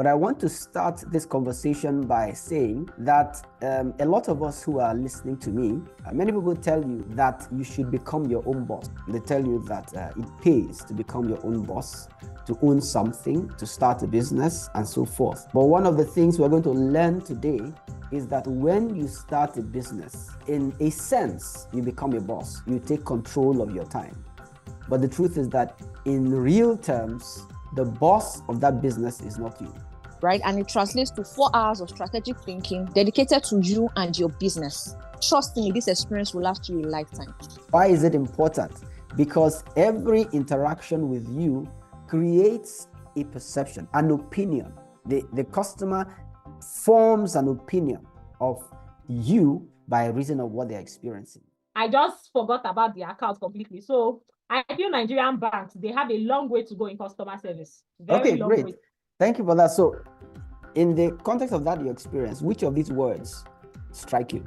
But I want to start this conversation by saying that a lot of us who are listening to me, many people tell you that you should become your own boss. They tell you that it pays to become your own boss, to own something, to start a business, and so forth. But one of the things we're going to learn today is that when you start a business, in a sense, you become your boss. You take control of your time. But the truth is that in real terms, the boss of that business is not you. Right? And it translates to 4 hours of strategic thinking dedicated to you and your business. Trust me, this experience will last you a lifetime. Why is it important? Because every interaction with you creates a perception, an opinion. The customer forms an opinion of you by reason of what they're experiencing. I just forgot about the account completely. So I feel Nigerian banks, they have a long way to go in customer service. Very long great. way. Thank you for that. So in the context of that, your experience, which of these words strike you?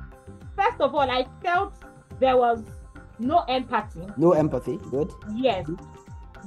First of all, I felt there was no empathy. No empathy, good. Yes.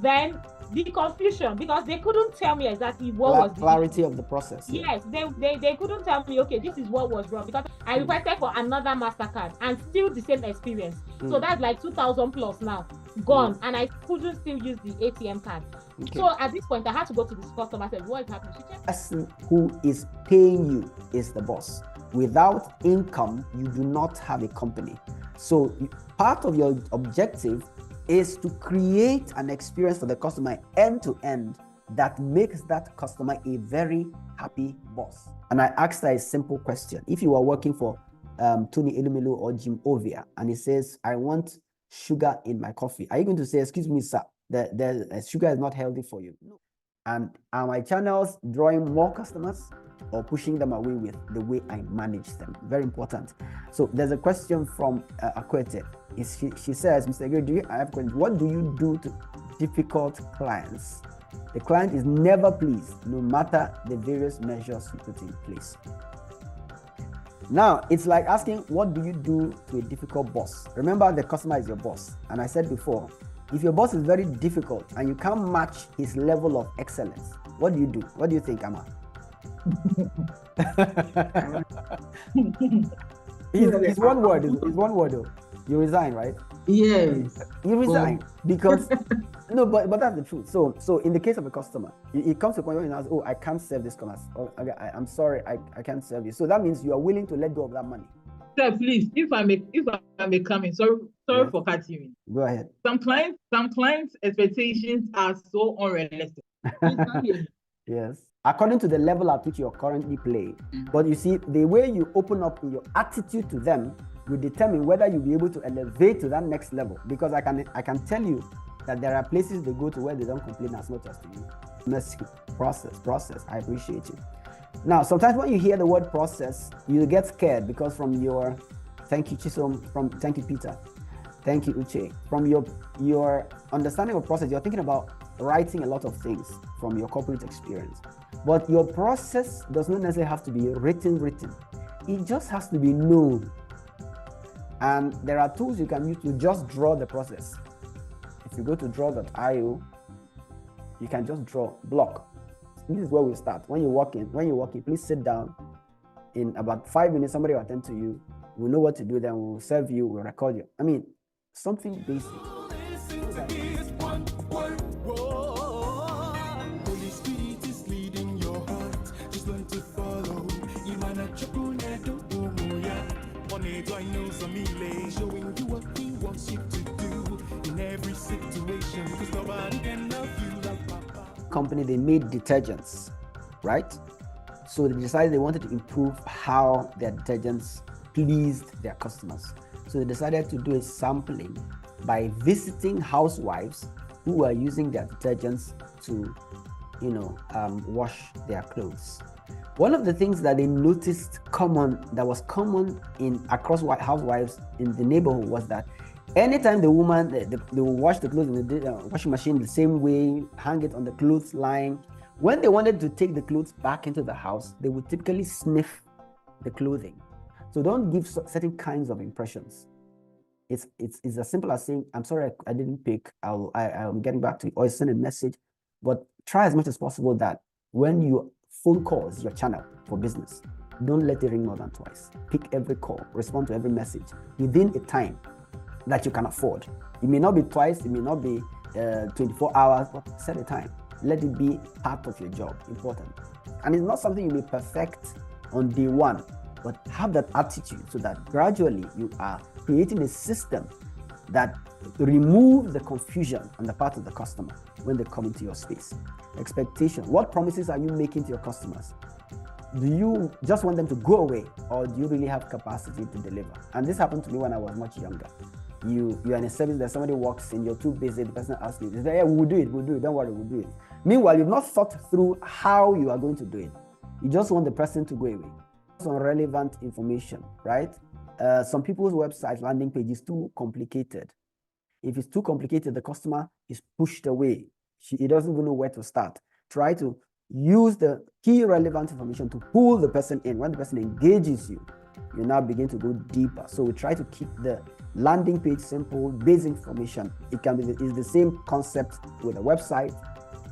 Then the confusion, because they couldn't tell me exactly what was the clarity of the process. Yes, they couldn't tell me, okay, this is what was wrong, because I requested for another MasterCard and still the same experience. So that's like 2,000 plus now gone, and I couldn't still use the ATM card. Okay. So at this point, I had to go to this customer service. What is happening? The person who is paying you is the boss. Without income, you do not have a company. So part of your objective is to create an experience for the customer end to end that makes that customer a very happy boss. And I asked her a simple question. If you are working for Tony Elumelu or Jim Ovia, and he says, I want sugar in my coffee, are you going to say, excuse me, sir, the sugar is not healthy for you? No. And are my channels drawing more customers or pushing them away with the way I manage them? Very important. So there's a question from Akwete. She says, Mr. Igiri, I have a question. What do you do to difficult clients? The client is never pleased, no matter the various measures you put in place. Now, it's like asking, what do you do to a difficult boss? Remember, the customer is your boss. And I said before, if your boss is very difficult and you can't match his level of excellence, what do you do? What do you think, Amma? It's one word. It's one word, though. You resign, right? Yes. You resign because no, but that's the truth. So in the case of a customer, it comes to a point where he says, "Oh, I can't serve this customer. Oh, I'm sorry, I can't serve you." So that means you are willing to let go of that money. Sir, please, if I may come in, sorry for cutting you. Go ahead. Some clients' expectations are so unrealistic. Yes. According to the level at which you're currently playing. But you see, the way you open up in your attitude to them will determine whether you'll be able to elevate to that next level. Because I can tell you that there are places they go to where they don't complain as much as to you. Messy process. I appreciate you. Now, sometimes when you hear the word process, you get scared because from your, thank you Chisom, thank you Peter, thank you Uche, from your understanding of process, you're thinking about writing a lot of things from your corporate experience. But your process does not necessarily have to be written. It just has to be known. And there are tools you can use to just draw the process. If you go to draw.io, you can just draw block. This is where we start. When you walk in, please sit down. In about 5 minutes, somebody will attend to you. We'll know what to do, then we'll serve you, we'll record you. I mean, something basic. Company, they made detergents, right? So they decided they wanted to improve how their detergents pleased their customers. So they decided to do a sampling by visiting housewives who were using their detergents to, wash their clothes. One of the things that they noticed was common across housewives in the neighborhood was that anytime the woman, they will wash the clothes in the washing machine the same way, hang it on the clothes line. When they wanted to take the clothes back into the house, they would typically sniff the clothing. So don't give certain kinds of impressions. It's as simple as saying, I'm sorry, I didn't pick, I'm getting back to you, or send a message. But try as much as possible that when you Phone call is your channel for business. Don't let it ring more than twice. Pick every call, respond to every message within a time that you can afford. It may not be twice, it may not be 24 hours, but set a time. Let it be part of your job. Important. And it's not something you may perfect on day one, but have that attitude so that gradually you are creating a system that removes the confusion on the part of the customer when they come into your space. Expectation. What promises are you making to your customers? Do you just want them to go away, or do you really have capacity to deliver? And this happened to me when I was much younger. You are in a service that somebody walks in, you're too busy, the person asks you, yeah, we'll do it, don't worry, we'll do it. Meanwhile, you've not thought through how you are going to do it. You just want the person to go away. Some relevant information, right? Some people's website landing page is too complicated. If it's too complicated, the customer is pushed away. He doesn't even know where to start. Try to use the key relevant information to pull the person in. When the person engages you, you now begin to go deeper. So we try to keep the landing page simple, basic information. It can be it's the same concept with a website,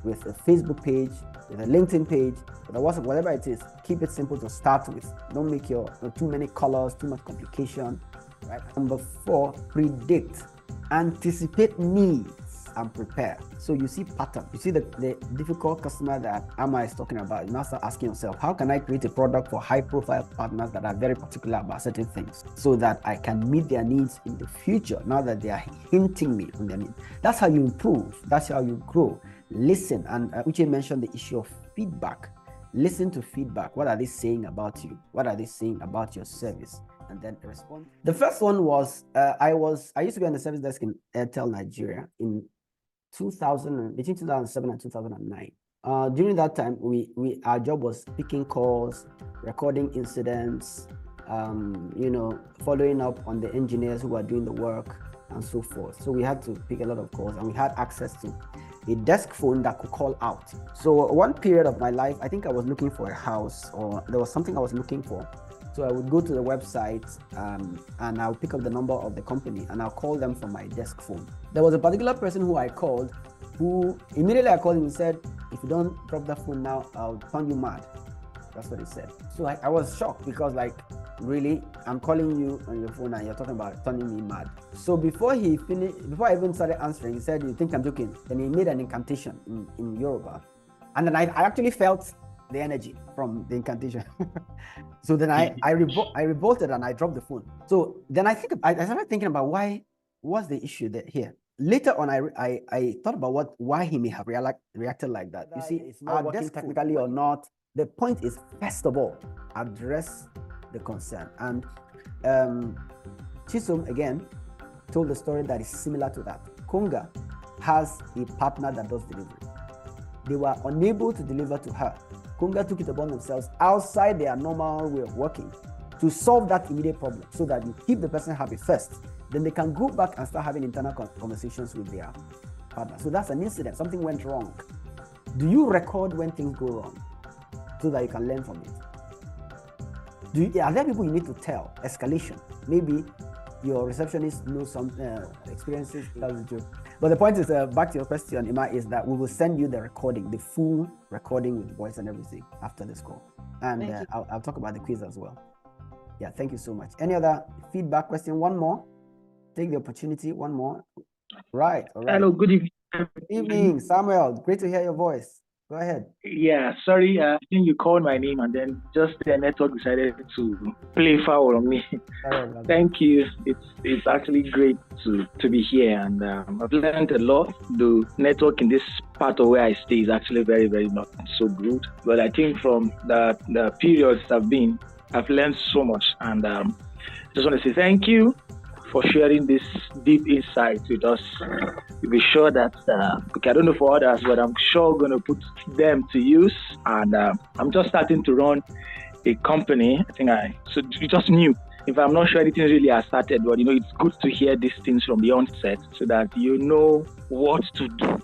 with a Facebook page, with a LinkedIn page, with a WhatsApp, whatever it is. Keep it simple to start with. Don't make your too many colors, too much complication. Right. Number 4, predict, anticipate needs and prepare. So you see pattern. You see the difficult customer that Amma is talking about. You now start asking yourself, how can I create a product for high profile partners that are very particular about certain things so that I can meet their needs in the future, now that they are hinting me on their needs? That's how you improve. That's how you grow. Listen. And Uche mentioned the issue of feedback. Listen to feedback. What are they saying about you? What are they saying about your service? And then respond. The first one was, I used to be on the service desk in Airtel Nigeria in between 2007 and 2009. During that time, our job was picking calls, recording incidents, following up on the engineers who were doing the work and so forth. So we had to pick a lot of calls, and we had access to a desk phone that could call out. So one period of my life, I think I was looking for a house, or there was something I was looking for. So I would go to the website and I'll pick up the number of the company and I'll call them from my desk phone. There was a particular person who I called, who immediately I called him and said, if you don't drop that phone now, I'll turn you mad. That's what he said. So I was shocked because, like, really, I'm calling you on your phone and you're talking about turning me mad. So before I even started answering, he said, you think I'm joking? Then he made an incantation in Yoruba. And then I actually felt the energy from the incantation. So then I revolted and I dropped the phone. So then I started thinking about what's the issue here. Later on, I thought about why he may have reacted like that. You see, it's not working technically or not. The point is, first of all, address the concern. And Chisom again told the story that is similar to that. Konga has a partner that does delivery. They were unable to deliver to her. Konga took it upon themselves outside their normal way of working to solve that immediate problem, so that you keep the person happy first. Then they can go back and start having internal conversations with their partner. So that's an incident. Something went wrong. Do you record when things go wrong so that you can learn from it? Are there people you need to tell? Escalation. Maybe your receptionist knows some experiences. But the point is, back to your question, Ima, is that we will send you the recording, the full recording with voice and everything after this call. And I'll talk about the quiz as well. Yeah, thank you so much. Any other feedback question? One more. Take the opportunity. One more. Right. All right. Hello, good evening. Good evening, Samuel. Great to hear your voice. Go ahead. Yeah, sorry, I think you called my name and then just the network decided to play foul on me. Thank you. It's actually great to be here, and I've learned a lot. The network in this part of where I stay is actually very, very not so good. But I think from the periods I've learned so much, and just want to say thank you for sharing this deep insight with us. To be sure that, I don't know for others, but I'm sure going to put them to use. And I'm just starting to run a company. So it's just new. If I'm not sure anything really has started, but it's good to hear these things from the onset so that you know what to do